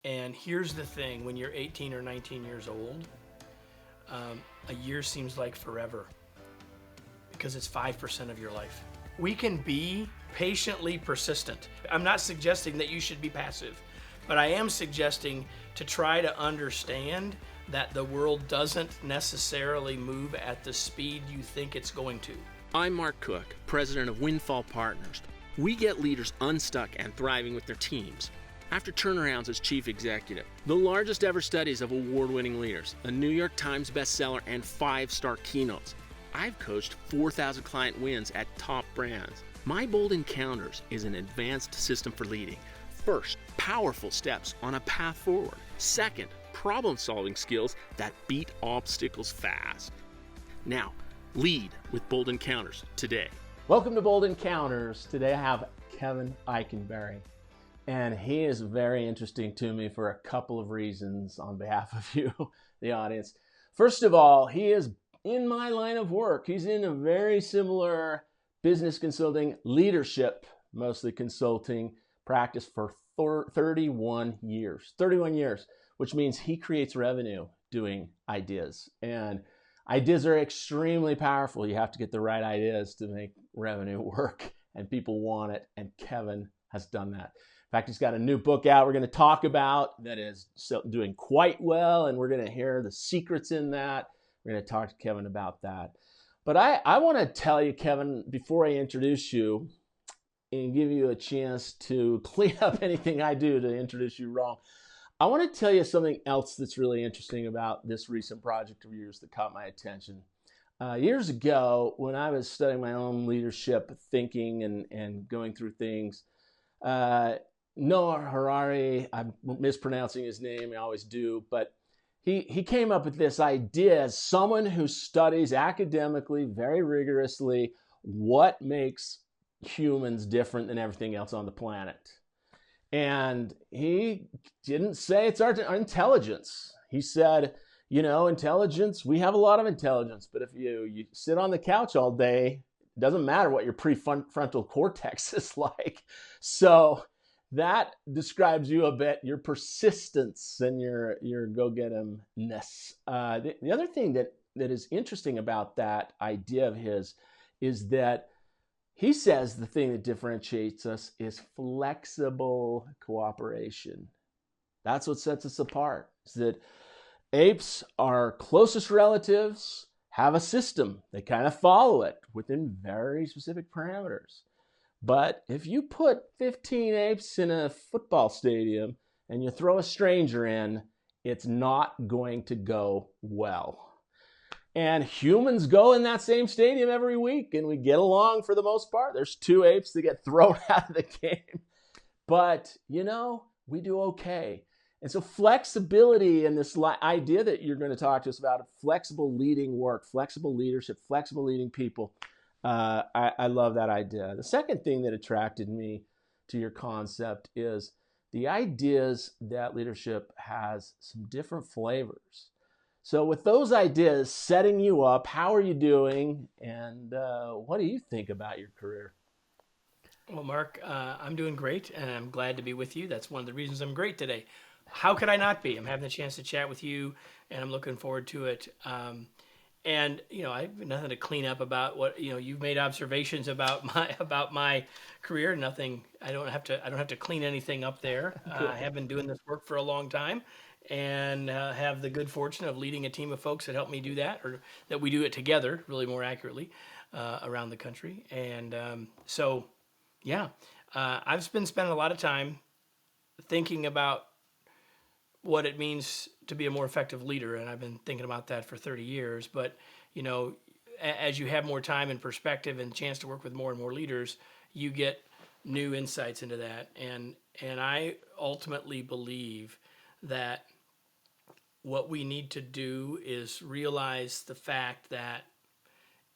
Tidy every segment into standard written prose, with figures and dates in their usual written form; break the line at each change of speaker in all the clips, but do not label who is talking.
And here's the thing, when you're 18 or 19 years old, a year seems like forever because it's 5% of your life. We can be patiently persistent. I'm not suggesting that you should be passive, but I am suggesting to try to understand that the world doesn't necessarily move at the speed you think it's going to.
I'm Mark Cook, president of Windfall Partners. We get leaders unstuck and thriving with their teams. After turnarounds as chief executive, the largest ever studies of award-winning leaders, a New York Times bestseller, and 5-star keynotes, I've coached 4,000 client wins at top brands. My Bold Encounters is an advanced system for leading. First, powerful steps on a path forward. Second, problem-solving skills that beat obstacles fast. Now, lead with Bold Encounters today.
Welcome to Bold Encounters. Today I have Kevin Eikenberry, and he is very interesting to me for a couple of reasons on behalf of you, the audience. First of all, he is in my line of work. He's in a very similar business consulting, leadership, mostly consulting practice for 31 years. 31 years, which means he creates revenue doing ideas. And ideas are extremely powerful. You have to get the right ideas to make revenue work, and people want it. And Kevin has done that. In fact, he's got a new book out we're going to talk about that is doing quite well, and we're going to hear the secrets in that. We're going to talk to Kevin about that. But I want to tell you, Kevin, before I introduce you and give you a chance to clean up anything I do to introduce you wrong, I want to tell you something else that's really interesting about this recent project of yours that caught my attention. Years ago, when I was studying my own leadership thinking and going through things, Noah Harari, I'm mispronouncing his name, I always do, but he came up with this idea as someone who studies academically, very rigorously, what makes humans different than everything else on the planet. And he didn't say it's our intelligence. He said, you know, intelligence, we have a lot of intelligence, but if you sit on the couch all day, it doesn't matter what your prefrontal cortex is like. So that describes you a bit, your persistence and your go-get-emness. The other thing that is interesting about that idea of his is that he says the thing that differentiates us is flexible cooperation. That's what sets us apart. Is that apes, our closest relatives, have a system. They kind of follow it within very specific parameters. But if you put 15 apes in a football stadium and you throw a stranger in, it's not going to go well. And humans go in that same stadium every week, and we get along for the most part. There's 2 apes that get thrown out of the game. But, you know, we do okay. And so flexibility and this idea that you're going to talk to us about, flexible leading work, flexible leadership, flexible leading people, I love that idea. The second thing that attracted me to your concept is the ideas that leadership has some different flavors. So with those ideas setting you up, how are you doing? And what do you think about your career?
Well, Mark, I'm doing great, and I'm glad to be with you. That's one of the reasons I'm great today. How could I not be? I'm having the chance to chat with you, and I'm looking forward to it. And you know, I have nothing to clean up about what you've made observations about my career. Nothing. I don't have to clean anything up there. I have been doing this work for a long time, and have the good fortune of leading a team of folks that help me do that, or that we do it together, really more accurately, around the country. And so, yeah, I've been spending a lot of time thinking about what it means to be a more effective leader, and I've been thinking about that for 30 years. But you know, as you have more time and perspective and chance to work with more and more leaders, you get new insights into that. And I ultimately believe that what we need to do is realize the fact that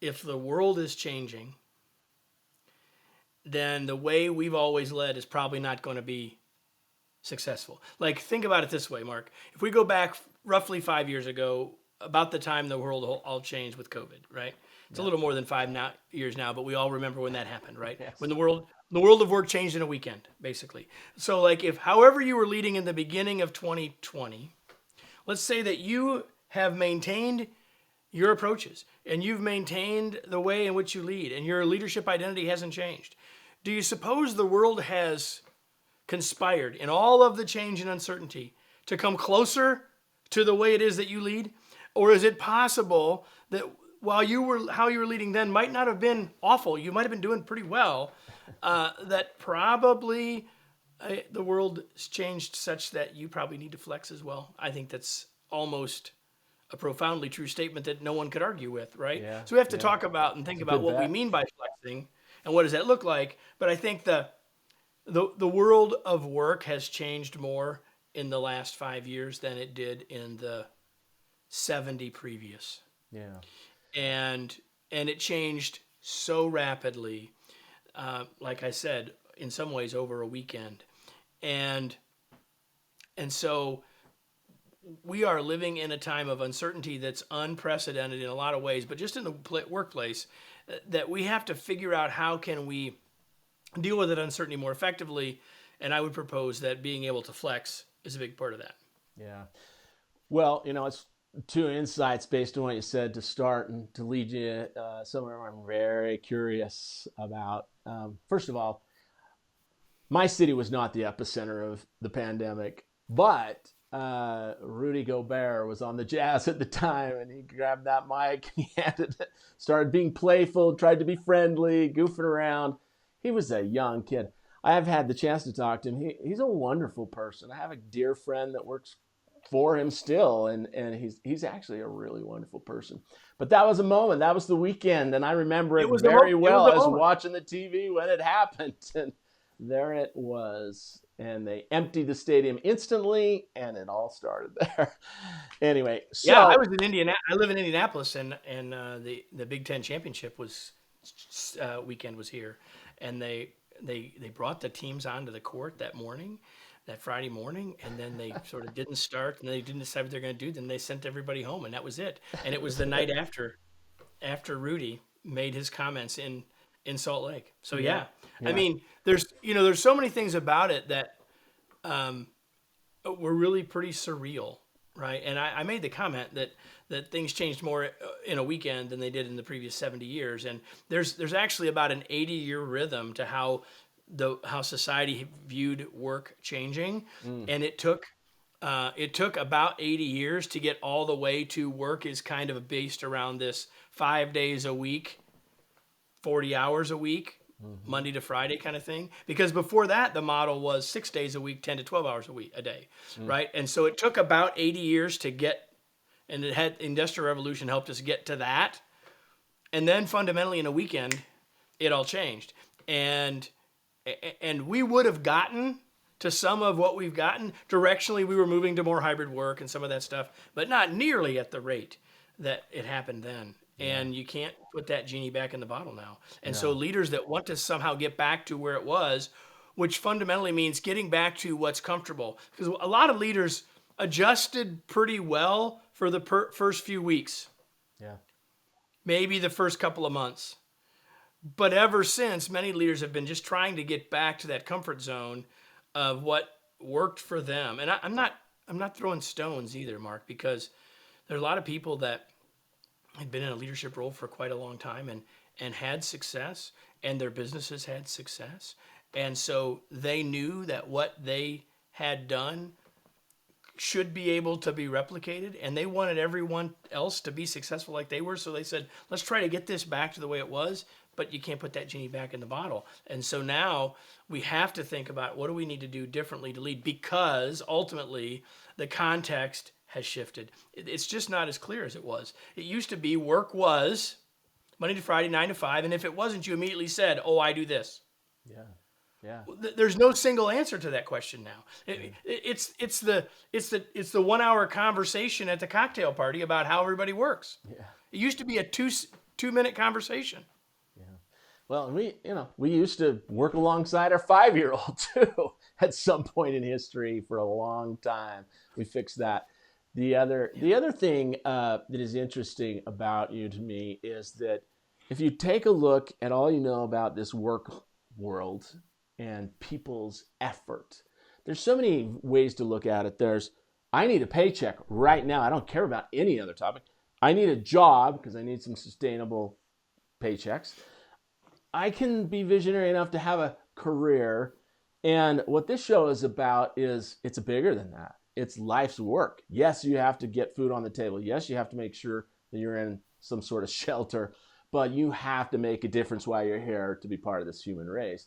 if the world is changing, then the way we've always led is probably not going to be successful. Like, think about it this way, Mark. If we go back roughly 5 years ago, about the time the world all changed with COVID, right? It's a little more than years now, but we all remember when that happened, right?
Yes.
When the world of work changed in a weekend, basically. So like if however you were leading in the beginning of 2020, let's say that you have maintained your approaches and you've maintained the way in which you lead and your leadership identity hasn't changed. Do you suppose the world has conspired in all of the change and uncertainty to come closer to the way it is that you lead? Or is it possible that while how you were leading then might not have been awful, you might have been doing pretty well, that probably the world's changed such that you probably need to flex as well? I think that's almost a profoundly true statement that no one could argue with, right?
Yeah,
So we have to
yeah.
talk about and think about
good
what we
bet.
mean by flexing and what does that look like. But I think the world of work has changed more in the last 5 years than it did in the 70 previous.
Yeah.
And it changed so rapidly, like I said, in some ways over a weekend. And so we are living in a time of uncertainty that's unprecedented in a lot of ways, but just in the workplace, that we have to figure out how can we deal with that uncertainty more effectively. And I would propose that being able to flex is a big part of that.
Yeah. Well, it's two insights based on what you said to start and to lead you somewhere I'm very curious about. First of all, my city was not the epicenter of the pandemic, but Rudy Gobert was on the Jazz at the time, and he grabbed that mic and he started being playful, tried to be friendly, goofing around. He was a young kid. I have had the chance to talk to him. He's a wonderful person. I have a dear friend that works for him still, and he's actually a really wonderful person. But that was a moment. That was the weekend, and I remember it very well. I was watching the TV when it happened, and there it was. And they emptied the stadium instantly, and it all started there. Anyway, so
yeah, I was in Indiana. I live in Indianapolis, and the Big Ten championship weekend was here, and they brought the teams onto the court that Friday morning, and then they sort of didn't start, and they didn't decide what they're going to do. Then they sent everybody home, and that was it. And it was the night after Rudy made his comments in Salt Lake. So yeah. I mean, there's so many things about it that were really pretty surreal, right? And I made the comment that things changed more in a weekend than they did in the previous 70 years. And there's actually about an 80-year rhythm to how society viewed work changing, and it took about 80 years to get all the way to work is kind of based around this 5 days a week, 40 hours a week, Monday to Friday kind of thing. Because before that, the model was 6 days a week, 10 to 12 hours a day, right? And so it took about 80 years to get, and Industrial Revolution helped us get to that. And then fundamentally in a weekend, it all changed. And we would have gotten to some of what we've gotten. Directionally, we were moving to more hybrid work and some of that stuff, but not nearly at the rate that it happened then. And you can't put that genie back in the bottle now. And so leaders that want to somehow get back to where it was, which fundamentally means getting back to what's comfortable. Because a lot of leaders adjusted pretty well for the first few weeks.
Yeah.
Maybe the first couple of months. But ever since, many leaders have been just trying to get back to that comfort zone of what worked for them. And I'm not throwing stones either, Mark, because there are a lot of people that had been in a leadership role for quite a long time and had success, and their businesses had success. And so they knew that what they had done should be able to be replicated, and they wanted everyone else to be successful like they were. So they said, let's try to get this back to the way it was, but you can't put that genie back in the bottle. And so now we have to think about what do we need to do differently to lead, because ultimately the context has shifted. It's just not as clear as it was. It used to be work was Monday to Friday, 9 to 5, and if it wasn't, you immediately said, "Oh, I do this."
Yeah. Yeah.
There's no single answer to that question now. It's the 1 hour conversation at the cocktail party about how everybody works.
Yeah.
It used to be a 2-minute conversation.
Yeah. Well, we used to work alongside our 5-year-old too at some point in history for a long time. We fixed that. The other thing that is interesting about you to me is that if you take a look at all you know about this work world and people's effort, there's so many ways to look at it. There's, I need a paycheck right now. I don't care about any other topic. I need a job because I need some sustainable paychecks. I can be visionary enough to have a career. And what this show is about is it's bigger than that. It's life's work. Yes, you have to get food on the table. Yes, you have to make sure that you're in some sort of shelter, but you have to make a difference while you're here to be part of this human race.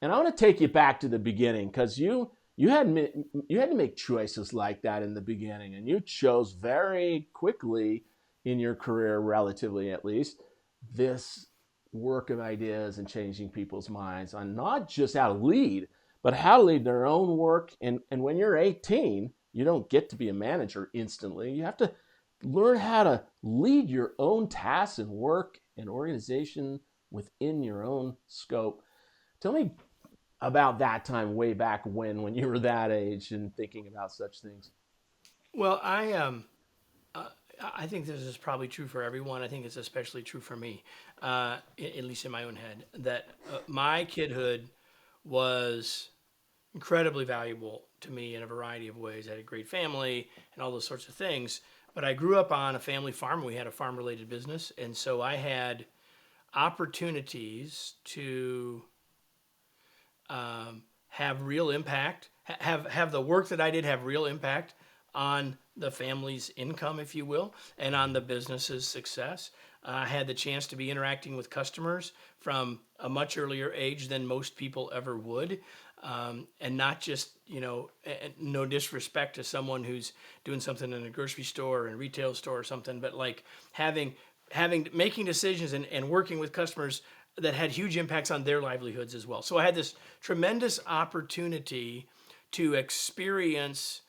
And I want to take you back to the beginning because you had to make choices like that in the beginning, and you chose very quickly in your career, relatively at least, this work of ideas and changing people's minds on not just how to lead, but how to lead their own work. And when you're 18, you don't get to be a manager instantly. You have to learn how to lead your own tasks and work and organization within your own scope. Tell me about that time way back when you were that age and thinking about such things.
Well, uh, I think this is probably true for everyone. I think it's especially true for me, at least in my own head, that my kidhood was incredibly valuable to me in a variety of ways. I had a great family and all those sorts of things. But I grew up on a family farm. We had a farm related business. And so I had opportunities to have real impact, have the work that I did have real impact on the family's income, if you will, and on the business's success. I had the chance to be interacting with customers from a much earlier age than most people ever would. And not just, no disrespect to someone who's doing something in a grocery store or a retail store or something, but like making decisions and working with customers that had huge impacts on their livelihoods as well. So I had this tremendous opportunity to experience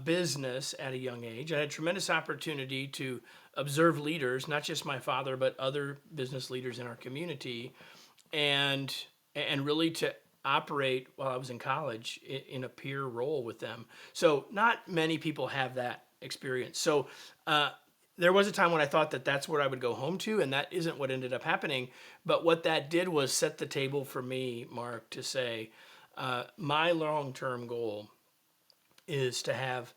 business at a young age. I had tremendous opportunity to observe leaders, not just my father, but other business leaders in our community, and really to operate while I was in college in a peer role with them. So not many people have that experience. So there was a time when I thought that that's where I would go home to, and that isn't what ended up happening. But what that did was set the table for me, Mark, to say my long-term goal is to have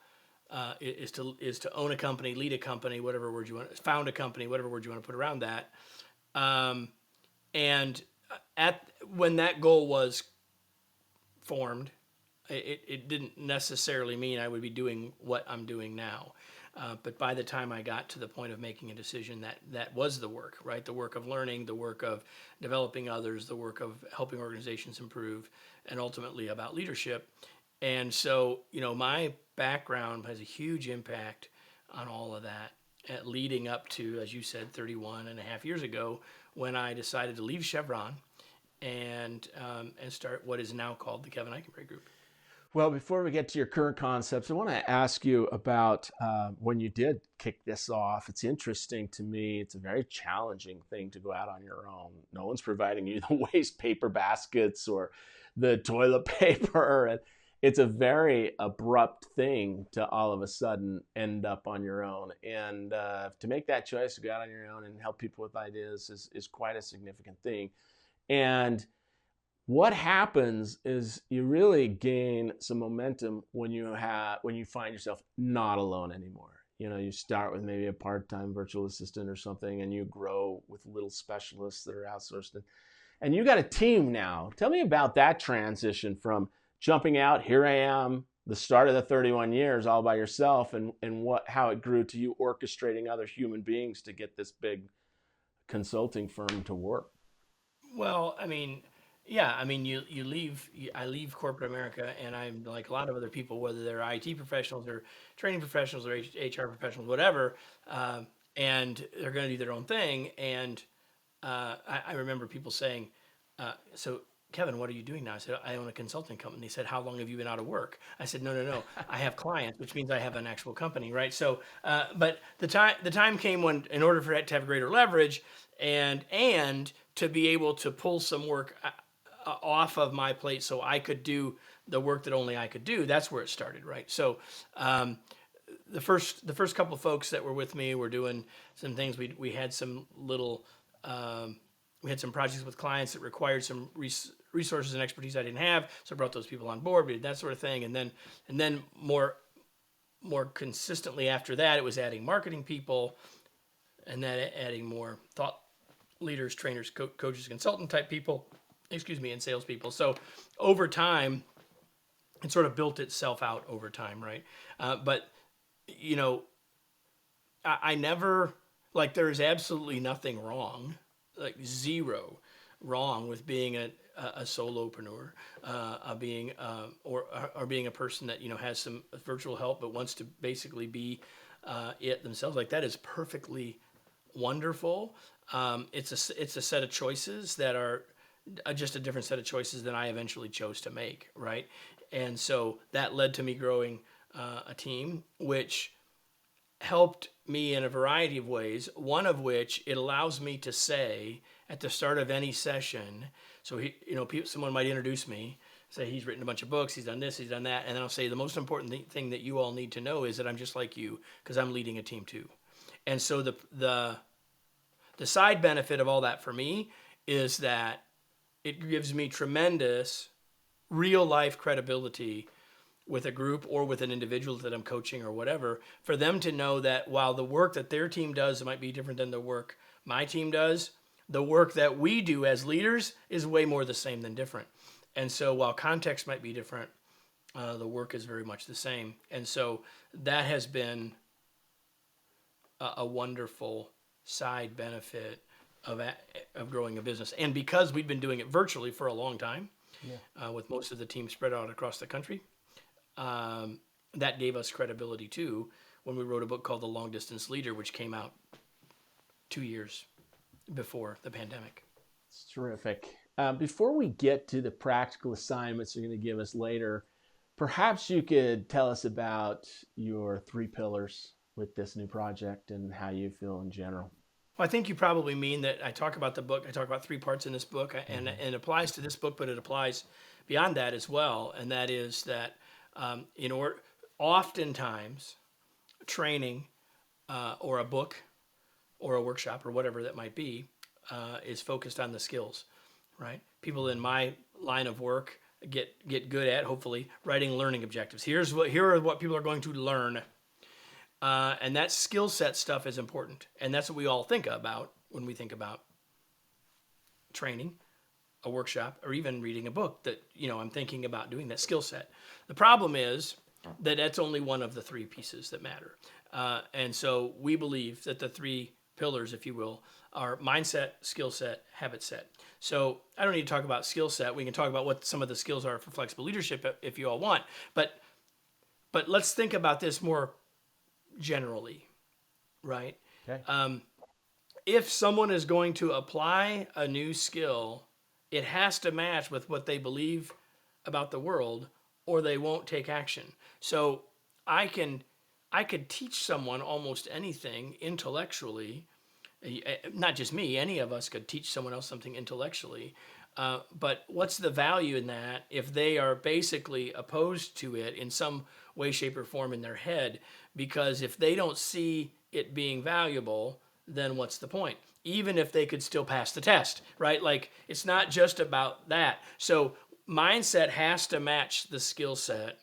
is to own a company, lead a company, whatever word you want, found a company, whatever word you want to put around that. And at when that goal was formed, it didn't necessarily mean I would be doing what I'm doing now. But by the time I got to the point of making a decision, that was the work, right? The work of learning, the work of developing others, the work of helping organizations improve, and ultimately about leadership. And so, my background has a huge impact on all of that, leading up to, as you said, 31 and a half years ago, when I decided to leave Chevron and start what is now called the Kevin Eikenberry Group.
Well, before we get to your current concepts, I want to ask you about when you did kick this off. It's interesting to me. It's a very challenging thing to go out on your own. No one's providing you the waste paper baskets or the toilet paper. And it's a very abrupt thing to all of a sudden end up on your own. And to make that choice to go out on your own and help people with ideas is quite a significant thing. And what happens is you really gain some momentum when you find yourself not alone anymore. You start with maybe a part-time virtual assistant or something, and you grow with little specialists that are outsourced. And you got a team now. Tell me about that transition from jumping out, here I am, the start of the 31 years all by yourself, and how it grew to you orchestrating other human beings to get this big consulting firm to work.
Well, yeah, you leave. I leave corporate America, and I'm like a lot of other people, whether they're IT professionals or training professionals or HR professionals, whatever, and they're going to do their own thing. And I remember people saying, "So, Kevin, what are you doing now?" I said, "I own a consulting company." They said, "How long have you been out of work?" I said, "No, no, no. I have clients, which means I have an actual company, right?" So, but the time came when, in order for it to have greater leverage and to be able to pull some work off of my plate so I could do the work that only I could do, that's where it started, right? So the first couple of folks that were with me were doing some things. We had some little We had some projects with clients that required some resources and expertise I didn't have, so I brought those people on board. We did that sort of thing, and then more consistently after that, it was adding marketing people, and then adding more thought leaders, trainers, coaches, consultant type people, and salespeople. So over time, it sort of built itself out over time, right? But you know, I never like there's absolutely nothing wrong, like zero wrong with being a solopreneur, being or being a person that has some virtual help but wants to basically be it themselves. Like that is perfectly wonderful. It's a set of choices that are just a different set of choices than I eventually chose to make, right? And so that led to me growing a team, which helped me in a variety of ways. One of which it allows me to say at the start of any session. So someone might introduce me, say he's written a bunch of books, he's done this, he's done that, and then I'll say the most important thing that you all need to know is that I'm just like you because I'm leading a team too. And so the side benefit of all that for me is that it gives me tremendous real life credibility with a group or with an individual that I'm coaching or whatever, for them to know that while the work that their team does might be different than the work my team does, the work that we do as leaders is way more the same than different. And so while context might be different, the work is very much the same. And so that has been a wonderful side benefit of growing a business. And because we've been doing it virtually for a long time, with most of the team spread out across the country, that gave us credibility too when we wrote a book called The Long Distance Leader, which came out 2 years before the pandemic.
It's terrific. Before we get to the practical assignments you're going to give us later, perhaps you could tell us about your 3 pillars with this new project and how you feel in general.
Well, I think you probably mean that I talk about the book. I talk about 3 parts in this book, and it applies to this book, but it applies beyond that as well. And that is that oftentimes training or a book or a workshop or whatever that might be is focused on the skills, right? People in my line of work get good at, hopefully, writing learning objectives. Here are what people are going to learn. And that skill set stuff is important. And that's what we all think about when we think about training, a workshop, or even reading a book that, I'm thinking about doing that skill set. The problem is that that's only one of the 3 pieces that matter. And so we believe that the 3 pillars, if you will, are mindset, skill set, habit set. So I don't need to talk about skill set. We can talk about what some of the skills are for flexible leadership if you all want. But let's think about this more generally, right?
Okay.
If someone is going to apply a new skill, it has to match with what they believe about the world, or they won't take action. So I could teach someone almost anything intellectually. Not just me, any of us could teach someone else something intellectually. But what's the value in that if they are basically opposed to it in some way, shape, or form in their head? Because if they don't see it being valuable, then what's the point? Even if they could still pass the test, right? Like, it's not just about that. So mindset has to match the skill set.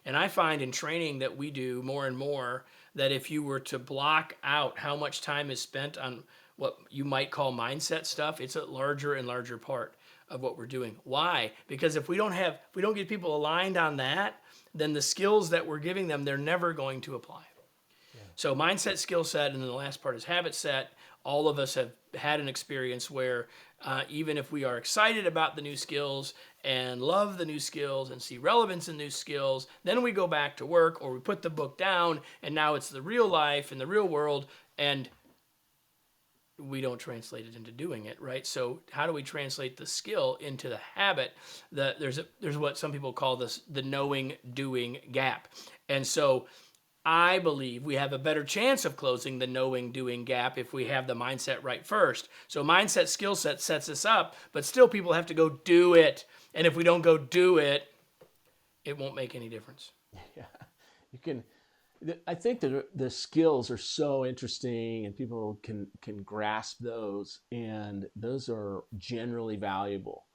And I find in training that we do more and more that if you were to block out how much time is spent on what you might call mindset stuff, it's a larger and larger part of what we're doing. Why? Because if we don't get people aligned on that, then the skills that we're giving them, they're never going to apply. Yeah. So mindset, skill set, and then the last part is habit set. All of us have had an experience where even if we are excited about the new skills and love the new skills and see relevance in new skills, then we go back to work or we put the book down and now it's the real life in the real world and we don't translate it into doing it, right? So how do we translate the skill into the habit? There's what some people call the knowing-doing gap. And so I believe we have a better chance of closing the knowing-doing gap if we have the mindset right first. So mindset, skill set sets us up, but still people have to go do it. And if we don't go do it, it won't make any difference.
Yeah, I think the skills are so interesting, and people can grasp those, and those are generally valuable.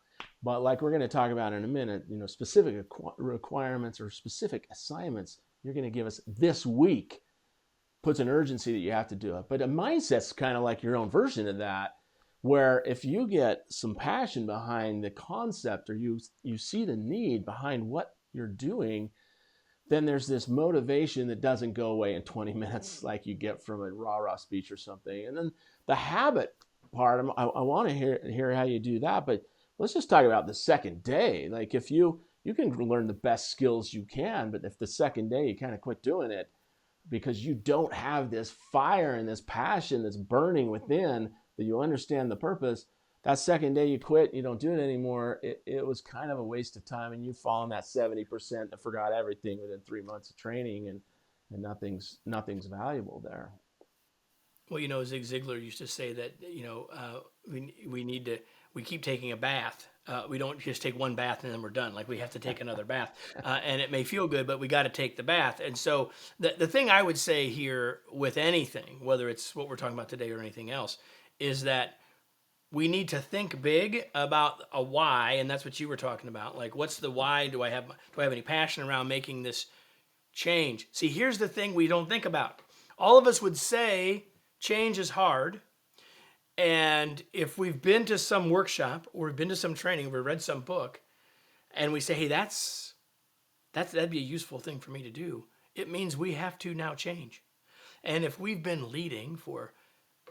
But like we're going to talk about in a minute, specific requirements or specific assignments you're going to give us this week puts an urgency that you have to do it. But a mindset's kind of like your own version of that, where if you get some passion behind the concept, or you see the need behind what you're doing, then there's this motivation that doesn't go away in 20 minutes like you get from a rah-rah speech or something. And then the habit part, I want to hear how you do that, but let's just talk about the second day. Like if you can learn the best skills you can, but if the second day you kind of quit doing it because you don't have this fire and this passion that's burning within, that you understand the purpose, that second day you quit, you don't do it anymore, it was kind of a waste of time, and you fall in that 70% that forgot everything within 3 months of training, and nothing's valuable there.
Well, Zig Ziglar used to say that we keep taking a bath. We don't just take one bath and then we're done. Like we have to take another bath, and it may feel good, but we got to take the bath. And so the thing I would say here with anything, whether it's what we're talking about today or anything else, is that we need to think big about a why, and that's what you were talking about. Like, what's the why? Do I have any passion around making this change? See, here's the thing we don't think about. All of us would say change is hard, and if we've been to some workshop or we've been to some training or we've read some book, and we say, hey, that'd be a useful thing for me to do, it means we have to now change. And if we've been leading for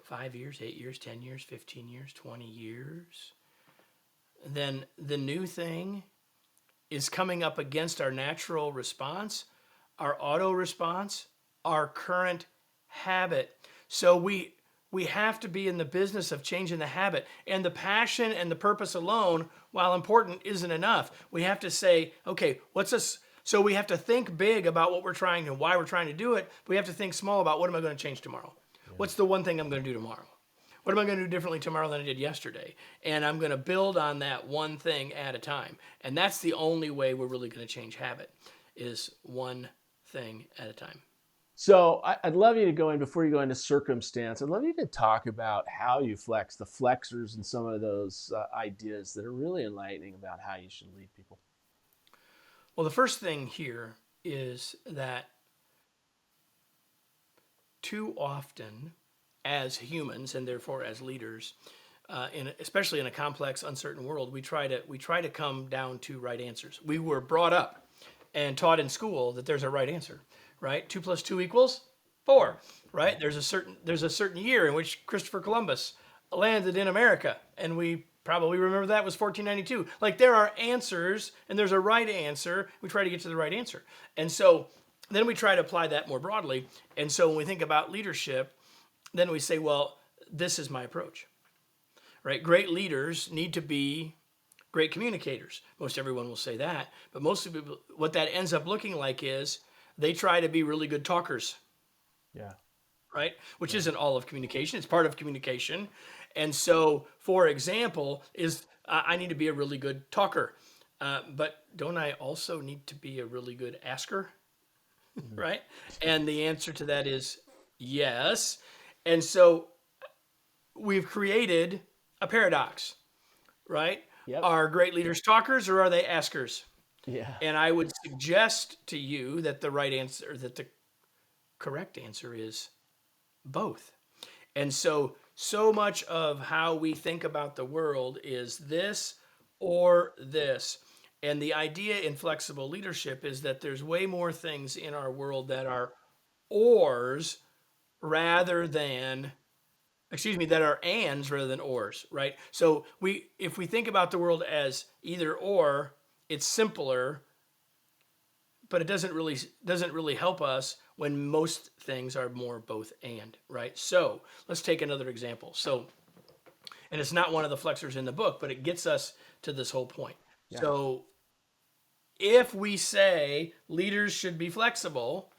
5 years, 8 years, 10 years, 15 years, 20 years, then the new thing is coming up against our natural response, our auto response, our current habit. So we have to be in the business of changing the habit. And the passion and the purpose alone, while important, isn't enough. We have to say, okay, so we have to think big about what we're trying and why we're trying to do it. We have to think small about what am I going to change tomorrow? What's the one thing I'm going to do tomorrow? What am I going to do differently tomorrow than I did yesterday? And I'm going to build on that one thing at a time. And that's the only way we're really going to change habit, is one thing at a time.
So I'd love you to go in, before you go into circumstance, I'd love you to talk about how you flex, the flexors, and some of those ideas that are really enlightening about how you should lead people.
Well, the first thing here is that too often as humans, and therefore as leaders, especially in a complex, uncertain world, we try to come down to right answers. We were brought up and taught in school that there's a right answer, right? 2 + 2 = 4, right? There's a certain year in which Christopher Columbus landed in America, and we probably remember that was 1492. Like, there are answers, and there's a right answer. We try to get to the right answer, and so then we try to apply that more broadly. And so when we think about leadership, then we say, well, this is my approach, right? Great leaders need to be great communicators. Most everyone will say that, but most people, what that ends up looking like is they try to be really good talkers.
Yeah.
Right? Which isn't all of communication. It's part of communication. And so, for example, I need to be a really good talker. But don't I also need to be a really good asker? Right? And the answer to that is yes. And so we've created a paradox, right?
Yep.
Are great leaders talkers, or are they askers?
Yeah.
And I would suggest to you that the correct answer is both. And so much of how we think about the world is this or this. And the idea in flexible leadership is that there's way more things in our world that are ors rather than, that are ands rather than ors, right? So if we think about the world as either or, it's simpler, but it doesn't really help us when most things are more both and, right? So let's take another example. So, and it's not one of the flexors in the book, but it gets us to this whole point. Yeah. So if we say leaders should be flexible,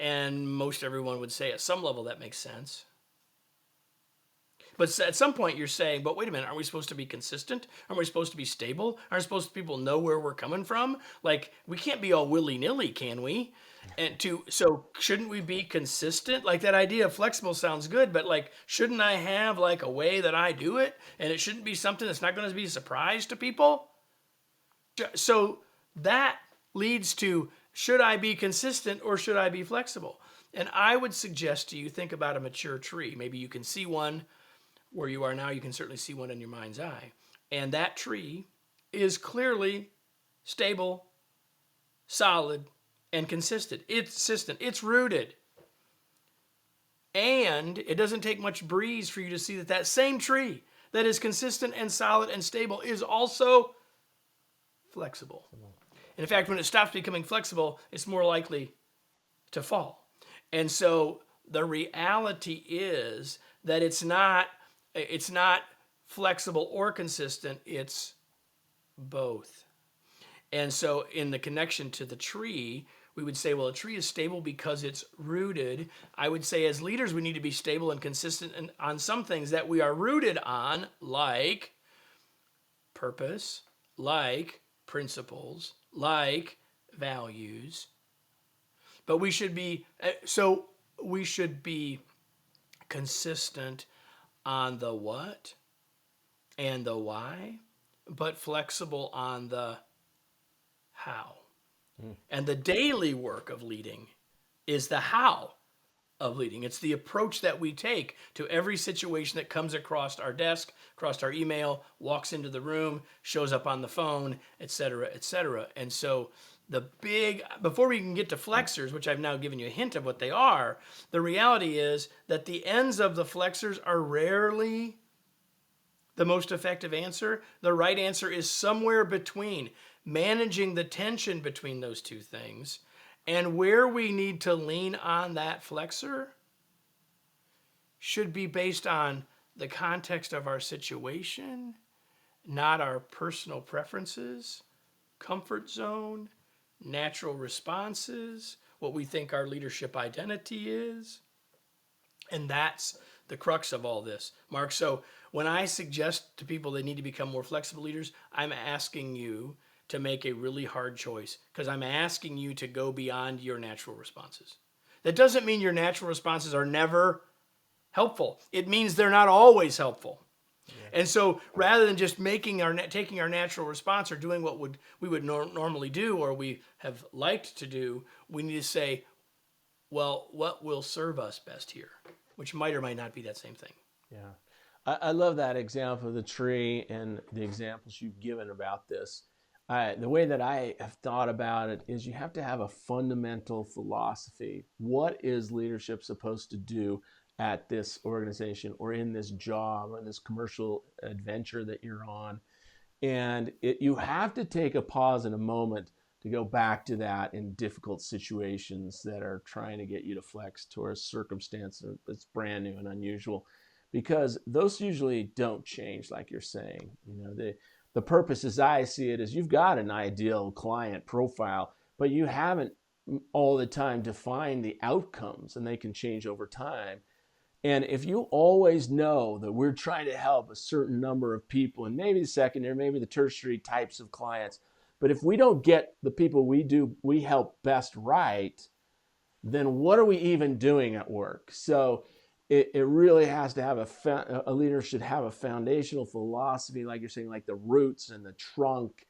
and most everyone would say at some level that makes sense. But at some point you're saying, but wait a minute, aren't we supposed to be consistent? Aren't we supposed to be stable? Aren't supposed to people know where we're coming from? Like, we can't be all willy-nilly, can we? So shouldn't we be consistent? Like that idea of flexible sounds good, but like shouldn't I have like a way that I do it, and it shouldn't be something that's not going to be a surprise to people? So that leads to, should I be consistent or should I be flexible? And I would suggest to you, think about a mature tree. Maybe you can see one where you are now. You can certainly see one in your mind's eye. And that tree is clearly stable, solid, and consistent. It's rooted. And it doesn't take much breeze for you to see that that same tree that is consistent and solid and stable is also flexible. And in fact, when it stops becoming flexible, it's more likely to fall. And so the reality is that it's not flexible or consistent, it's both. And so in the connection to the tree, we would say, well, a tree is stable because it's rooted. I would say as leaders, we need to be stable and consistent on some things that we are rooted on, like purpose, like principles, like values. But we should be consistent on the what and the why, but flexible on the how. And the daily work of leading is the how of leading. It's the approach that we take to every situation that comes across our desk, across our email, walks into the room, shows up on the phone, et cetera, et cetera. And so before we can get to flexors, which I've now given you a hint of what they are, the reality is that the ends of the flexors are rarely the most effective answer. The right answer is somewhere between, managing the tension between those two things. And where we need to lean on that flexor should be based on the context of our situation, not our personal preferences, comfort zone, natural responses, what we think our leadership identity is. And that's the crux of all this, Mark. So when I suggest to people they need to become more flexible leaders, I'm asking you to make a really hard choice, because I'm asking you to go beyond your natural responses. That doesn't mean your natural responses are never helpful. It means they're not always helpful. Yeah. And so rather than just taking our natural response or doing what we would normally do or we have liked to do, we need to say, well, what will serve us best here? Which might or might not be that same thing.
Yeah. I love that example of the tree and the examples you've given about this. The way that I have thought about it is you have to have a fundamental philosophy. What is leadership supposed to do at this organization or in this job or in this commercial adventure that you're on? And you have to take a pause and a moment to go back to that in difficult situations that are trying to get you to flex to a circumstance that's brand new and unusual, because those usually don't change, like you're saying. The purpose, as I see it, is you've got an ideal client profile, but you haven't all the time defined the outcomes, and they can change over time. And if you always know that we're trying to help a certain number of people, and maybe the secondary, maybe the tertiary types of clients, but if we don't get the people we help best right, then what are we even doing at work? So it really has to have a leader should have a foundational philosophy, like you're saying, like the roots and the trunk,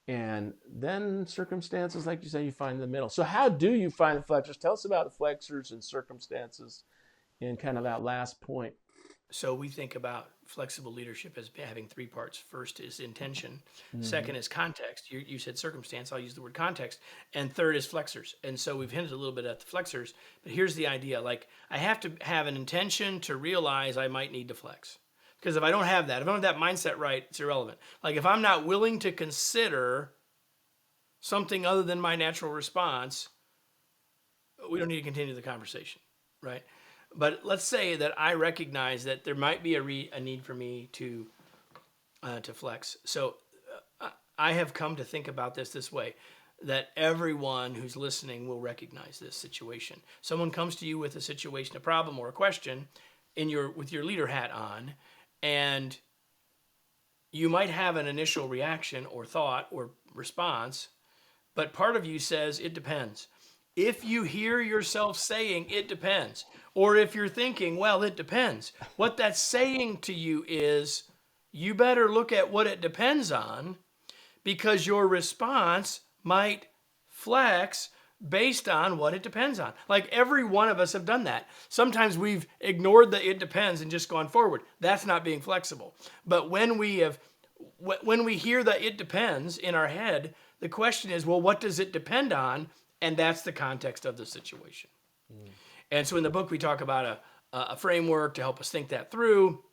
and then circumstances, like you say, you find in the middle. So how do you find the flexors? Tell us about the flexors and circumstances and kind of that last point.
So we think about flexible leadership as having three parts. First is intention. Mm-hmm. Second is context. You said circumstance. I'll use the word context. And third is flexors. And so we've hinted a little bit at the flexors. But here's the idea. Like, I have to have an intention to realize I might need to flex. Because if I don't have that, if I don't have that mindset right, it's irrelevant. Like, if I'm not willing to consider something other than my natural response, we don't need to continue the conversation, right? But let's say that I recognize that there might be a need for me to flex. So I have come to think about this way, that everyone who's listening will recognize this situation. Someone comes to you with a situation, a problem, or a question with your leader hat on, and you might have an initial reaction or thought or response, but part of you says, it depends. If you hear yourself saying it depends, or if you're thinking, well, it depends, what that's saying to you is you better look at what it depends on, because your response might flex based on what it depends on. Like every one of us have done that. Sometimes we've ignored the it depends and just gone forward. That's not being flexible. But when we hear the it depends in our head, the question is, well, what does it depend on? And that's the context of the situation. And so in the book, we talk about a framework to help us think that through.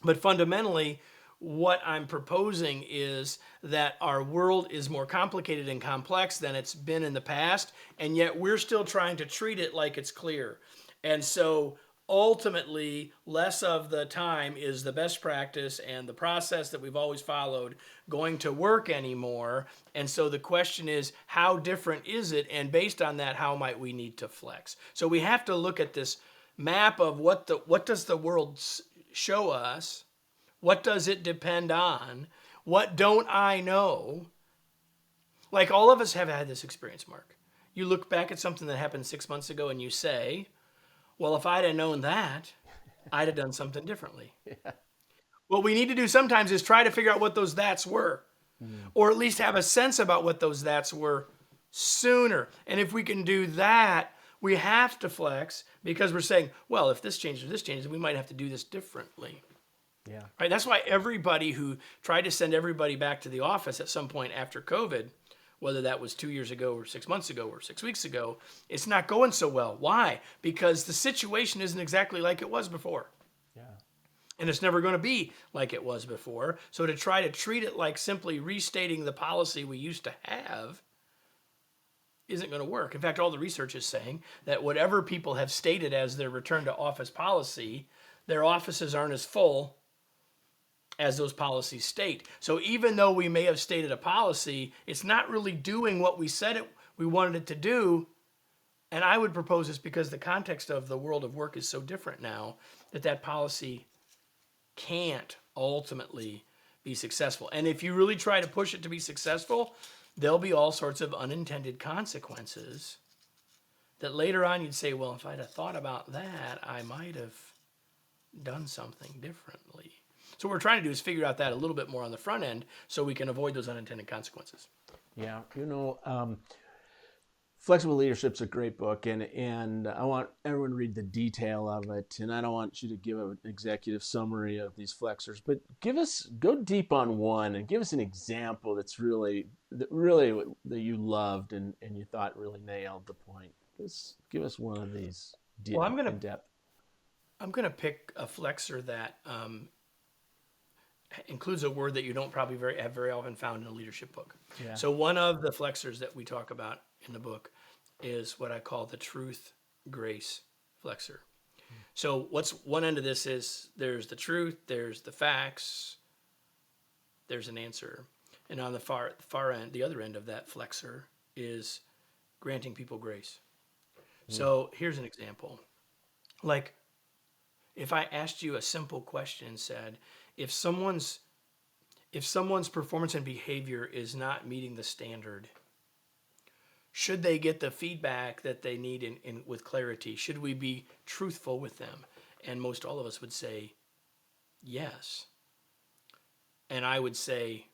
But fundamentally, what I'm proposing is that our world is more complicated and complex than it's been in the past, and yet we're still trying to treat it like it's clear. And so ultimately, less of the time is the best practice and the process that we've always followed going to work anymore. And so the question is, how different is it? And based on that, how might we need to flex? So we have to look at this map of what does the world show us? What does it depend on? What don't I know? Like all of us have had this experience, Mark. You look back at something that happened 6 months ago and you say, well, if I'd have known that, I'd have done something differently.
Yeah.
What we need to do sometimes is try to figure out what those that's were, or at least have a sense about what those that's were sooner. And if we can do that, we have to flex because we're saying, well, if this changes or this changes, we might have to do this differently.
Yeah.
Right? That's why everybody who tried to send everybody back to the office at some point after COVID, whether that was 2 years ago or 6 months ago or 6 weeks ago, it's not going so well. Why? Because the situation isn't exactly like it was before.
Yeah.
And it's never going to be like it was before. So to try to treat it like simply restating the policy we used to have isn't going to work. In fact, all the research is saying that whatever people have stated as their return to office policy, their offices aren't as full as those policies state. So even though we may have stated a policy, it's not really doing what we said we wanted it to do. And I would propose this because the context of the world of work is so different now that policy can't ultimately be successful. And if you really try to push it to be successful, there'll be all sorts of unintended consequences that later on you'd say, well, if I'd have thought about that, I might have done something differently. So what we're trying to do is figure out that a little bit more on the front end so we can avoid those unintended consequences.
Yeah. Flexible Leadership's a great book, and I want everyone to read the detail of it, and I don't want you to give an executive summary of these flexors, but go deep on one and give us an example that you loved and you thought really nailed the point. Give us one of these
Well,
in depth.
I'm gonna pick a flexor that includes a word that you don't probably have very often found in a leadership book.
Yeah.
So one of the flexors that we talk about in the book is what I call the truth grace flexor. So what's one end of this is there's the truth, there's the facts, there's an answer. And on the far end, the other end of that flexor is granting people grace. So here's an example. Like if I asked you a simple question and said, if someone's performance and behavior is not meeting the standard, should they get the feedback that they need with clarity? Should we be truthful with them? And most all of us would say yes. And I would say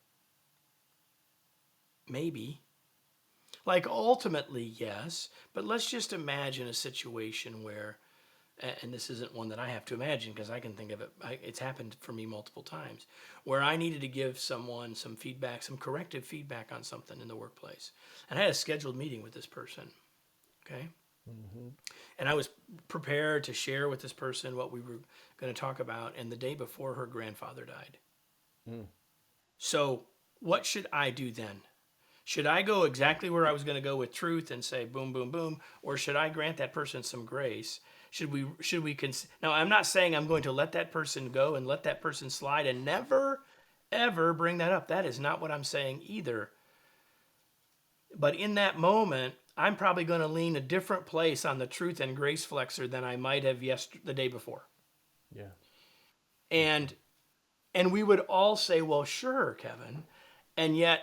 maybe. Like ultimately yes, but let's just imagine a situation where, and this isn't one that I have to imagine because I can think of it, it's happened for me multiple times, where I needed to give someone some feedback, some corrective feedback on something in the workplace. And I had a scheduled meeting with this person, okay? Mm-hmm. And I was prepared to share with this person what we were going to talk about, and the day before her grandfather died. So what should I do then? Should I go exactly where I was going to go with truth and say boom, boom, boom, or should I grant that person some grace? Now, I'm not saying I'm going to let that person go and let that person slide and never, ever bring that up. That is not what I'm saying either. But in that moment, I'm probably going to lean a different place on the truth and grace flexor than I might have the day before.
Yeah.
And we would all say, well, sure, Kevin. And yet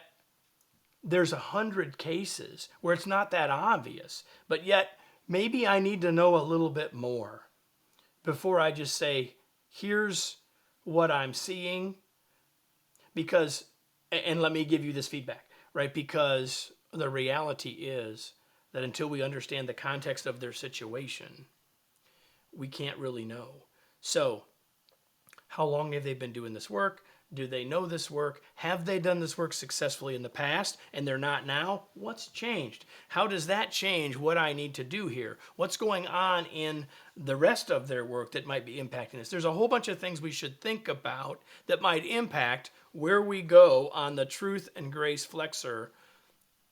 there's 100 cases where it's not that obvious, but yet maybe I need to know a little bit more before I just say, here's what I'm seeing. Because, and let me give you this feedback, right? Because the reality is that until we understand the context of their situation, we can't really know. So, how long have they been doing this work? Do they know this work? Have they done this work successfully in the past and they're not now? What's changed? How does that change what I need to do here? What's going on in the rest of their work that might be impacting this? There's a whole bunch of things we should think about that might impact where we go on the truth and grace flexor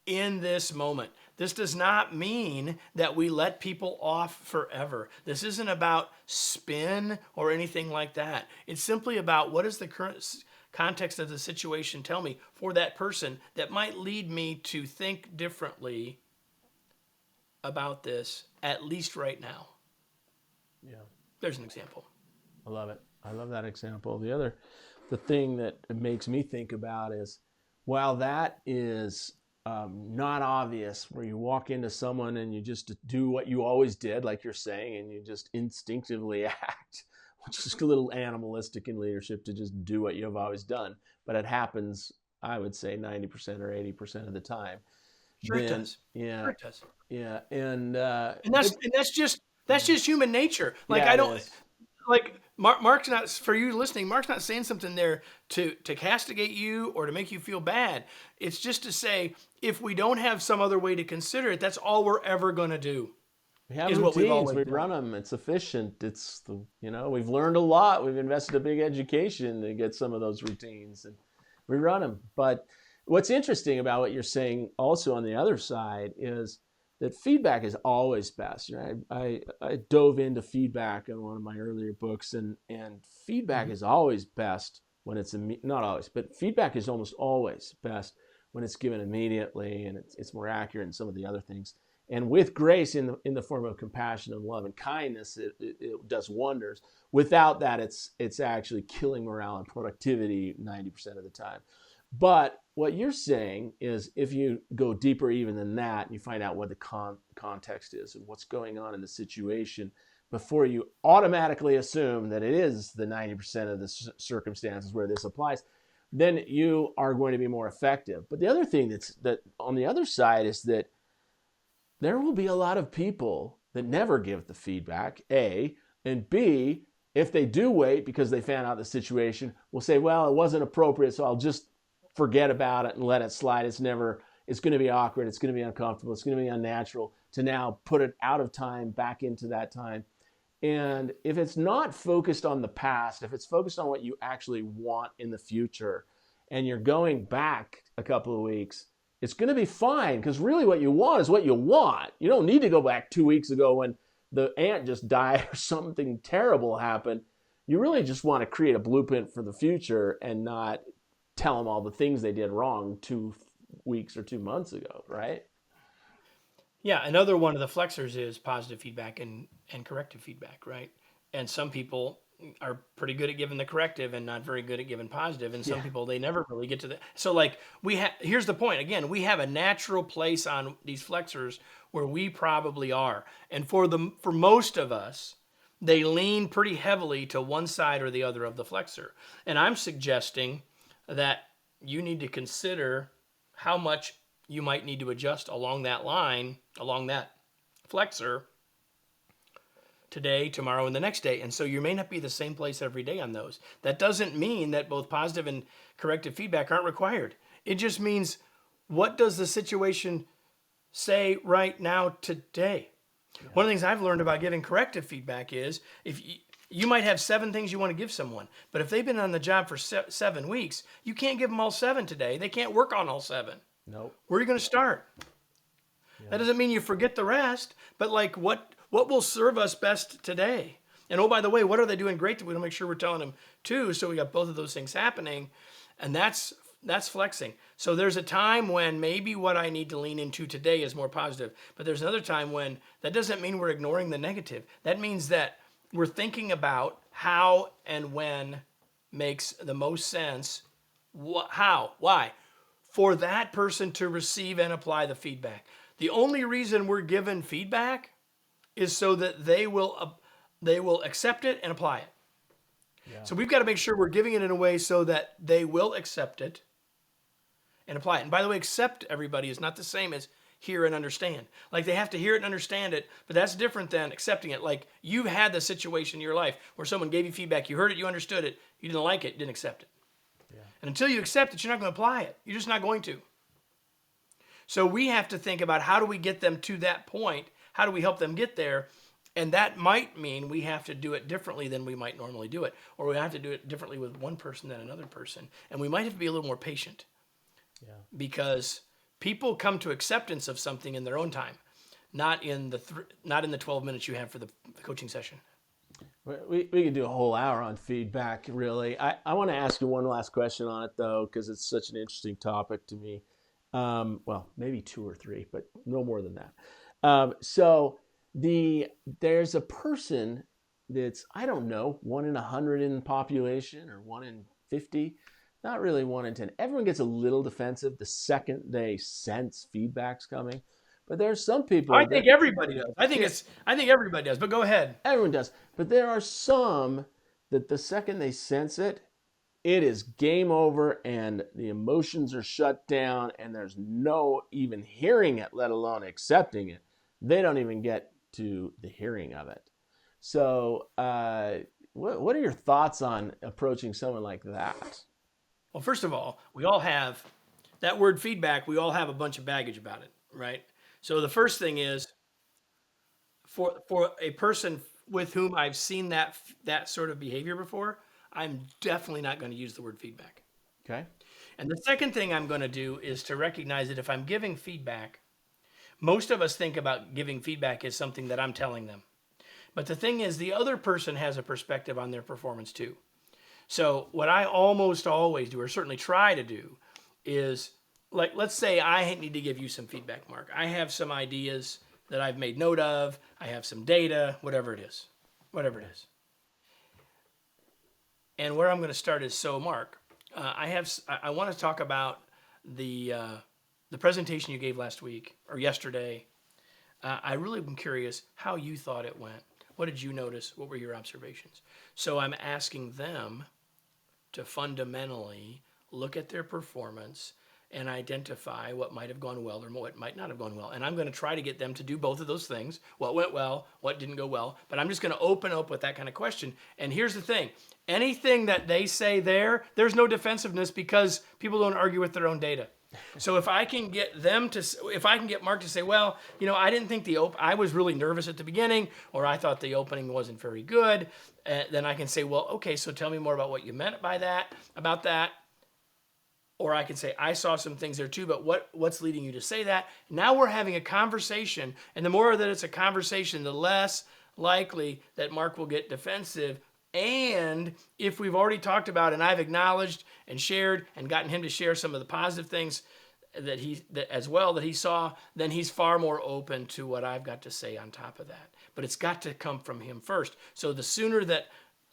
in this moment. This does not mean that we let people off forever. This isn't about spin or anything like that. It's simply about what does the current context of the situation tell me for that person that might lead me to think differently about this, at least right now.
Yeah.
There's an example.
I love it. I love that example. The thing that it makes me think about is, while that is not obvious, where you walk into someone and you just do what you always did, like you're saying, and you just instinctively act, which is a little animalistic in leadership to just do what you've always done. But it happens, I would say, 90% or 80% of the time.
Sure it does.
Yeah,
Sure it does.
yeah,
And that's just human nature. Like
yeah,
I
it
don't
is.
like Mark's not, for you listening, Mark's not saying something there to castigate you or to make you feel bad. It's just to say, if we don't have some other way to consider it, that's all we're ever going to do.
We have
Is what we've
routines.
always
We
done.
run them. It's efficient. We've learned a lot. We've invested a big education to get some of those routines, and we run them. But what's interesting about what you're saying also on the other side is that feedback is always best. You know, I dove into feedback in one of my earlier books, and feedback is always best when it's not always, but feedback is almost always best when it's given immediately, and it's more accurate in some of the other things. And with grace in the form of compassion and love and kindness, it does wonders. Without that, it's actually killing morale and productivity 90% of the time. But what you're saying is, if you go deeper even than that, and you find out what the context is and what's going on in the situation, before you automatically assume that it is the 90% of the circumstances where this applies, then you are going to be more effective. But the other thing that on the other side is that there will be a lot of people that never give the feedback, A, and B, if they do wait because they found out the situation, will say, well, it wasn't appropriate, so I'll just forget about it and let it slide. It's going to be awkward. It's going to be uncomfortable. It's going to be unnatural to now put it out of time back into that time. And if it's not focused on the past, if it's focused on what you actually want in the future, and you're going back a couple of weeks, it's going to be fine, because really what you want is what you want. You don't need to go back 2 weeks ago when the ant just died or something terrible happened. You really just want to create a blueprint for the future and not tell them all the things they did wrong 2 weeks or 2 months ago, right?
Yeah, another one of the flexors is positive feedback and corrective feedback, right? And some people are pretty good at giving the corrective and not very good at giving positive, and some people, they never really get to the. So like here's the point again: we have a natural place on these flexors where we probably are, and for most of us, they lean pretty heavily to one side or the other of the flexor. And I'm suggesting that you need to consider how much you might need to adjust along that line, along that flexor, today, tomorrow, and the next day. And so you may not be the same place every day on those. That doesn't mean that both positive and corrective feedback aren't required. It just means, what does the situation say right now today? Yeah. One of the things I've learned about giving corrective feedback is, if you might have 7 things you want to give someone, but if they've been on the job for 7 weeks, you can't give them all 7 today. They can't work on all 7.
Nope.
Where are you going to start? Yeah. That doesn't mean you forget the rest, but like what will serve us best today? And oh, by the way, what are they doing great that we don't make sure we're telling them too? So we got both of those things happening, and that's flexing. So there's a time when maybe what I need to lean into today is more positive, but there's another time when that doesn't mean we're ignoring the negative. That means that we're thinking about how and when makes the most sense. How? Why? for that person to receive and apply the feedback. The only reason we're given feedback is so that they will accept it and apply it.
Yeah.
So we've got to make sure we're giving it in a way so that they will accept it and apply it. And by the way, accept, everybody, is not the same as hear and understand. Like, they have to hear it and understand it, but that's different than accepting it. Like, you've had the situation in your life where someone gave you feedback, you heard it, you understood it, you didn't like it, didn't accept it.
Yeah.
And until you accept it, you're not going to apply it. You're just not going to. So we have to think about, how do we get them to that point? How do we help them get there? And that might mean we have to do it differently than we might normally do it. Or we have to do it differently with one person than another person. And we might have to be a little more patient.
Yeah.
Because people come to acceptance of something in their own time, not in the 12 minutes you have for the coaching session.
We could do a whole hour on feedback, really. I want to ask you one last question on it, though, because it's such an interesting topic to me. Well, maybe 2 or 3, but no more than that. So there's a person that's, I don't know, 1 in 100 in population, or 1 in 50, not really 1 in 10. Everyone gets a little defensive the second they sense feedback's coming. But there's some people.
I think everybody does. I think everybody does. But go ahead.
Everyone does. But there are some that the second they sense it, it is game over, and the emotions are shut down, and there's no even hearing it, let alone accepting it. They don't even get to the hearing of it. So what are your thoughts on approaching someone like that?
Well, first of all, we all have that word feedback. We all have a bunch of baggage about it, right? So the first thing is, for a person with whom I've seen that sort of behavior before, I'm definitely not going to use the word feedback.
Okay.
And the second thing I'm going to do is to recognize that if I'm giving feedback, most of us think about giving feedback as something that I'm telling them. But the thing is, the other person has a perspective on their performance too. So what I almost always do, or certainly try to do, is, like, let's say I need to give you some feedback, Mark. I have some ideas that I've made note of. I have some data, whatever it is. And where I'm going to start is, so Mark, I want to talk about the presentation you gave last week or yesterday. I really am curious how you thought it went. What did you notice? What were your observations? So I'm asking them to fundamentally look at their performance and identify what might have gone well or what might not have gone well. And I'm going to try to get them to do both of those things. What went well, what didn't go well. But I'm just going to open up with that kind of question. And here's the thing. Anything that they say there's no defensiveness, because people don't argue with their own data. So if I can get Mark to say, well, I didn't think I was really nervous at the beginning, or I thought the opening wasn't very good, then I can say, well, okay, so tell me more about what you meant by that, about that. Or I can say, I saw some things there too, but what's leading you to say that? Now we're having a conversation, and the more that it's a conversation, the less likely that Mark will get defensive. And if we've already talked about, and I've acknowledged and shared and gotten him to share some of the positive things that he saw, then he's far more open to what I've got to say on top of that. But it's got to come from him first. So the sooner that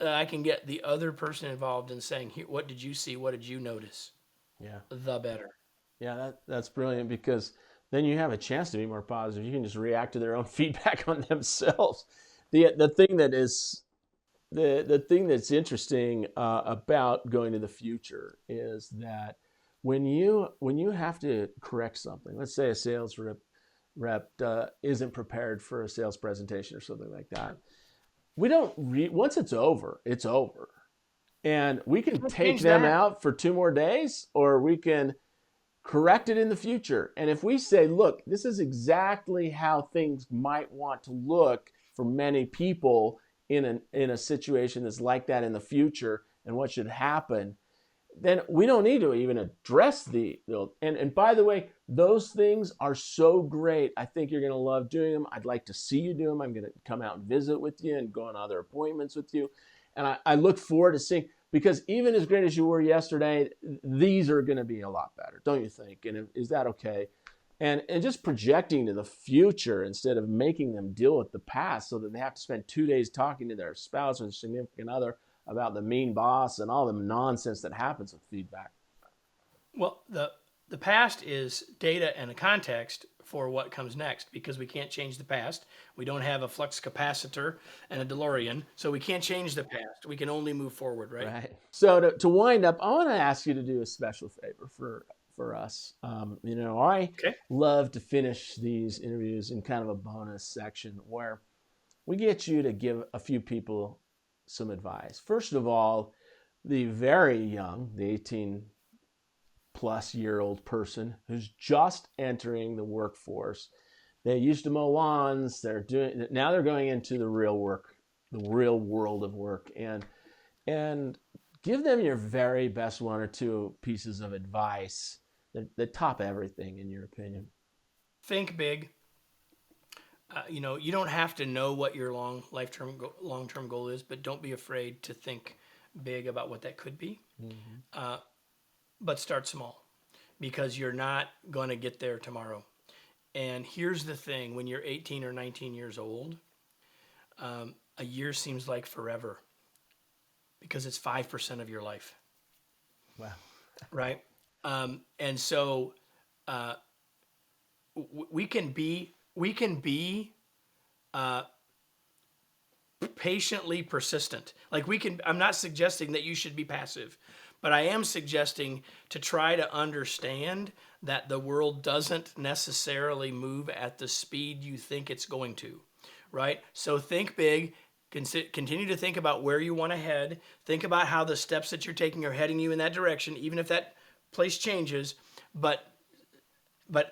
I can get the other person involved in saying, what did you see? What did you notice?
Yeah.
The better.
Yeah, that's brilliant, because then you have a chance to be more positive. You can just react to their own feedback on themselves. The thing that's interesting about going to the future is that when you have to correct something, let's say a sales rep isn't prepared for a sales presentation or something like that, we don't once it's over, and we can take them out for 2 more days, or we can correct it in the future. And if we say, look, this is exactly how things might want to look for many people in a situation that's like that in the future, and what should happen, then we don't need to even address and by the way, those things are so great. I think you're going to love doing them. I'd like to see you do them. I'm going to come out and visit with you and go on other appointments with you. And I look forward to seeing, because even as great as you were yesterday, these are going to be a lot better, don't you think? And is that okay? And just projecting to the future instead of making them deal with the past, so that they have to spend 2 days talking to their spouse or their significant other about the mean boss and all the nonsense that happens with feedback.
Well, the past is data and a context for what comes next, because we can't change the past. We don't have a flux capacitor and a DeLorean, so we can't change the past. We can only move forward, right?
Right. So to wind up, I want to ask you to do a special favor for us. I
Okay.
love to finish these interviews in kind of a bonus section where we get you to give a few people some advice. First of all, the very young, the 18-plus-year-old person who's just entering the workforce. They used to mow lawns. Now they're going into the real world of work, and give them your very best one or two pieces of advice that top everything, in your opinion.
Think big. You don't have to know what your long-term goal is, but don't be afraid to think big about what that could be. But start small, because you're not going to get there tomorrow. And here's the thing: when you're 18 or 19 years old, a year seems like forever, because it's 5% of your life.
Wow.
Right? And so we can be patiently persistent. I'm not suggesting that you should be passive, but I am suggesting to try to understand that the world doesn't necessarily move at the speed you think it's going to, right? So think big, continue to think about where you want to head, think about how the steps that you're taking are heading you in that direction, even if that place changes, but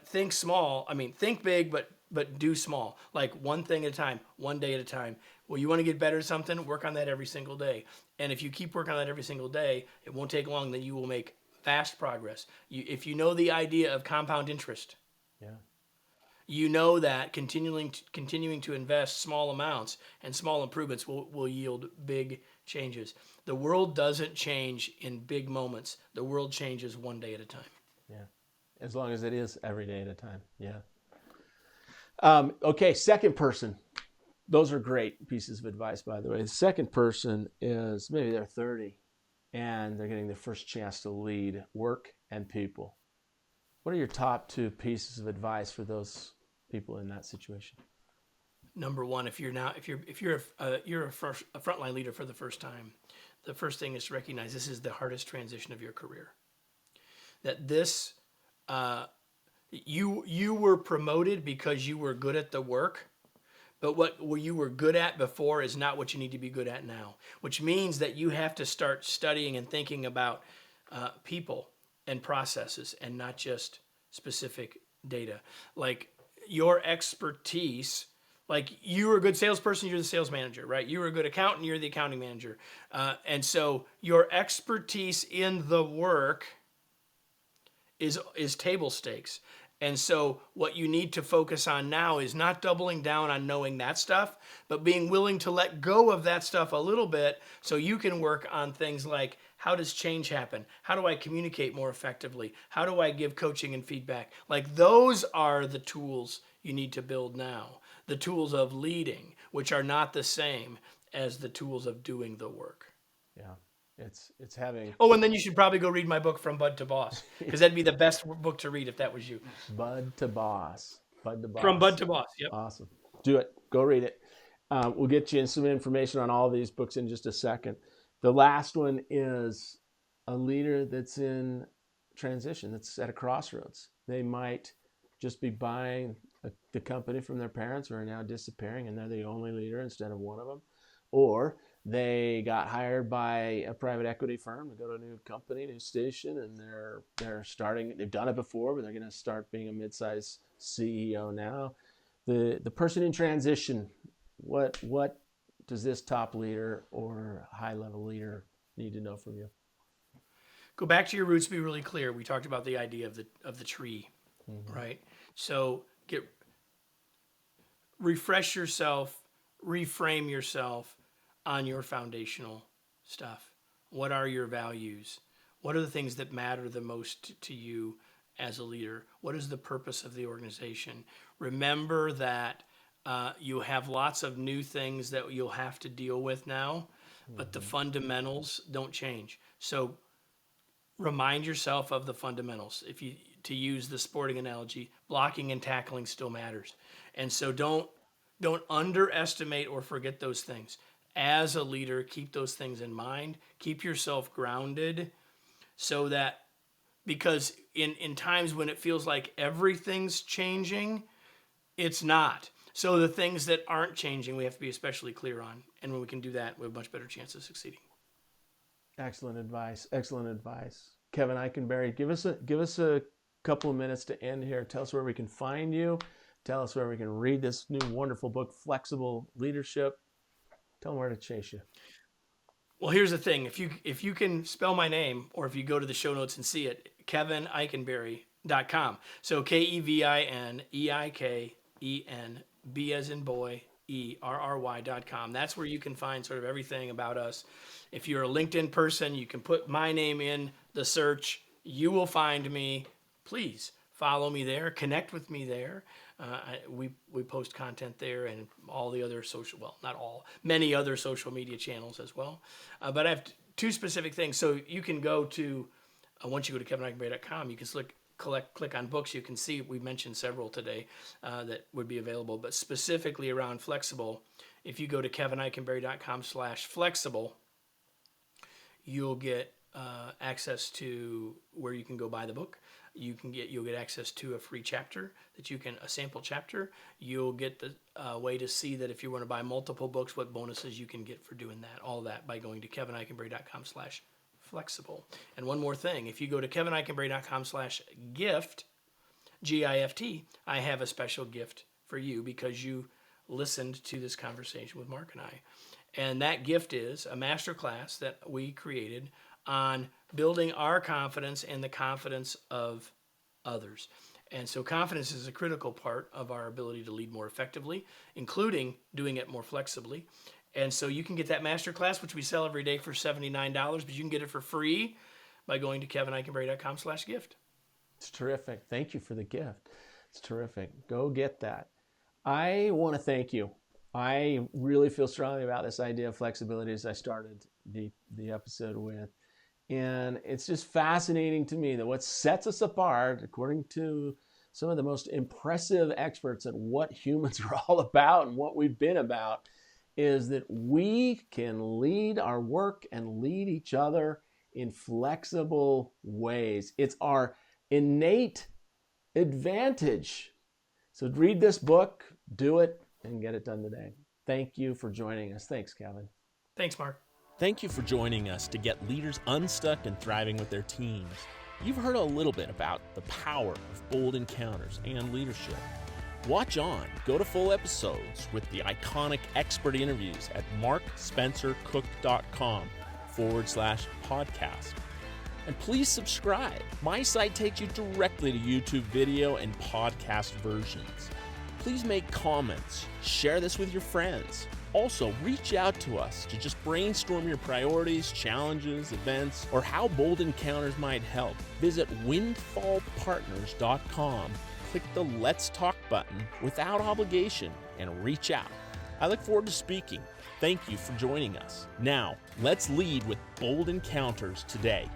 think small. I mean, think big, but do small, like one thing at a time, one day at a time. Well, you want to get better at something, work on that every single day. And if you keep working on that every single day, it won't take long, then you will make vast progress. If you know the idea of compound interest,
Yeah.
you know that continuing to invest small amounts and small improvements will yield big changes. The world doesn't change in big moments. The world changes one day at a time.
Yeah. As long as it is every day at a time. Yeah. Okay, second person. Those are great pieces of advice, by the way. The second person is maybe they're 30 and they're getting their first chance to lead work and people. What are your top two pieces of advice for those people in that situation?
Number one, if you're a frontline leader for the first time, the first thing is to recognize this is the hardest transition of your career. That this you were promoted because you were good at the work, but what you were good at before is not what you need to be good at now, which means that you have to start studying and thinking about people and processes and not just specific data. Like your expertise, like you were a good salesperson, you're the sales manager, right? You were a good accountant, you're the accounting manager. And so your expertise in the work is table stakes. And so what you need to focus on now is not doubling down on knowing that stuff, but being willing to let go of that stuff a little bit so you can work on things like, how does change happen? How do I communicate more effectively? How do I give coaching and feedback? Like those are the tools you need to build now. The tools of leading, which are not the same as the tools of doing the work.
Yeah. It's having
Oh, and then you should probably go read my book, From Bud to Boss, because that'd be the best book to read if that was you.
Bud to Boss. Bud to Boss.
From Bud to Boss. Yep.
Awesome. Do it. Go read it. We'll get you some information on all these books in just a second. The last one is a leader that's in transition, that's at a crossroads. They might just be buying the company from their parents, who are now disappearing, and they're the only leader instead of one of them. Or they got hired by a private equity firm to go to a new company, new station, and they're starting. They've done it before, but they're going to start being a mid-sized CEO now. The person in transition, what does this top leader or high-level leader need to know from you?
Go back to your roots. Be really clear. We talked about the idea of the tree, right? So refresh yourself, reframe yourself on your foundational stuff. What are your values? What are the things that matter the most to you as a leader? What is the purpose of the organization? Remember that you have lots of new things that you'll have to deal with now, but the fundamentals don't change. So remind yourself of the fundamentals. If you to use the sporting analogy, blocking and tackling still matters. And so don't underestimate or forget those things. As a leader, keep those things in mind. Keep yourself grounded so that, because in times when it feels like everything's changing, it's not. So the things that aren't changing, we have to be especially clear on. And when we can do that, we have a much better chance of succeeding.
Excellent advice. Excellent advice. Kevin Eikenberry, give us a couple of minutes to end here. Tell us where we can find you. Tell us where we can read this new wonderful book, Flexible Leadership. Tell them where to chase you.
Well, here's the thing. If you can spell my name, or if you go to the show notes and see it, kevineikenberry.com. So KevinEikenB as in boy, ERRY.com. That's where you can find sort of everything about us. If you're a LinkedIn person, you can put my name in the search. You will find me. Please follow me there. Connect with me there. We post content there and all the other social, well, not all, many other social media channels as well. But I have two specific things. So you can go to, once you go to kevineikenberry.com, you can click on books. You can see we mentioned several today that would be available, but specifically around flexible. If you go to kevineikenberry.com/flexible, you'll get access to where you can go buy the book. You'll get access to a free chapter a sample chapter. You'll get the way to see that if you want to buy multiple books, what bonuses you can get for doing that. All that by going to kevineikenberry.com/flexible. And one more thing, if you go to kevineikenberry.com/gift, GIFT, I have a special gift for you because you listened to this conversation with Mark and I. And that gift is a masterclass that we created on building our confidence and the confidence of others. And so confidence is a critical part of our ability to lead more effectively, including doing it more flexibly. And so you can get that masterclass, which we sell every day for $79, but you can get it for free by going to kevineikenberry.com/gift.
It's terrific. Thank you for the gift. It's terrific. Go get that. I want to thank you. I really feel strongly about this idea of flexibility as I started the episode with. And it's just fascinating to me that what sets us apart, according to some of the most impressive experts at what humans are all about and what we've been about, is that we can lead our work and lead each other in flexible ways. It's our innate advantage. So read this book, do it, and get it done today. Thank you for joining us. Thanks, Kevin.
Thanks, Mark.
Thank you for joining us to get leaders unstuck and thriving with their teams. You've heard a little bit about the power of bold encounters and leadership. Watch on, go to full episodes with the iconic expert interviews at markspencercook.com/podcast. And please subscribe. My site takes you directly to YouTube video and podcast versions. Please make comments, share this with your friends. Also, reach out to us to just brainstorm your priorities, challenges, events, or how bold encounters might help. Visit windfallpartners.com, click the Let's Talk button without obligation, and reach out. I look forward to speaking. Thank you for joining us. Now, let's lead with bold encounters today.